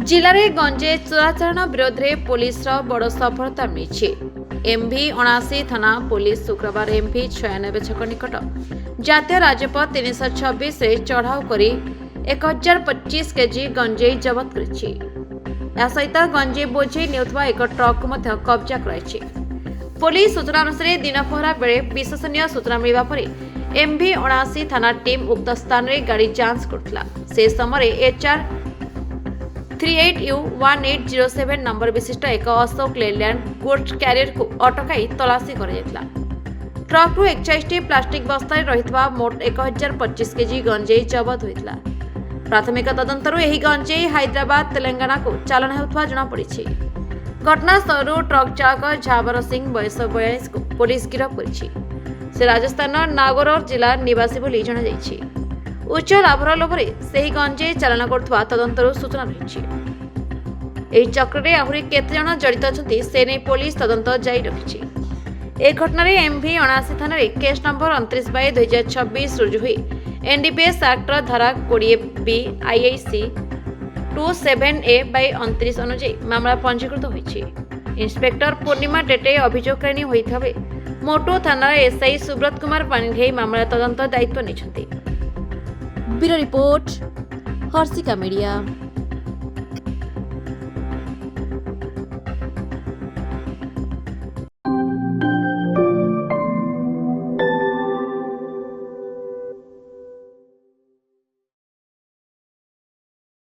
जिले में गंजेई चोराचालाण विरोध में पुलिस बड़ सफलता मिली। एमवी 79 थाना पुलिस शुक्रवार एमवी 96 छक निकट जातीय राजपथ 326 चढ़ाऊ कर 1025 केजी गंजेई जबत कर सहित गंजेई बोझे नेउथवा एक ट्रक कब्जा कर। पुलिस सूचना अनुसार दिनपहरा बेले विश्वसनीय सूचना मिलवा पर एमवी 79 थाना टीम उक्त स्थान में गाड़ी जांच करथिला। से समय HR 38U1807 नंबर विशिष्ट एक अशोक लेलैंड गुड्स कैरियर को अटकाई तलाशी कर ट्रक 41 प्लास्टिक बस्तार रही मोट 1025 केजी गंजेई जबत होता। प्राथमिक तदंतरू यह गंजेई हैदराबाद तेलंगाना को चालाण होता जमापड़ी। घटनास्थल ट्रक चालक झाबर सिंह बयस 42 को पुलिस गिरफ्त कर। से राजस्थान नागौर जिला निवासी बोली जणाଯାଇଛି। उच्च लाभर लोभरे से गंजेई चालाण करुवा तदंतर सूचना रही। चक्र में आहरी केते जण जड़ित अछंती से नहीं पुलिस तदंत जारी रखिछि। ए घटना रे एमवी 79 थाना रे केस नंबर 29/2026 रुजु हुई एनडीपीएस एक्ट धारा 20B IIC 27A/29 अनुसार मामला पंजीकृत होइछि। इंस्पेक्टर पूर्णिमा टेटे अभियोगकारिणी होइथा बेले मोटो थाना एसआई सुब्रत कुमार पाणिग्राही मामला तदंत दायित्व नेछंती। Bureau report Harshika media.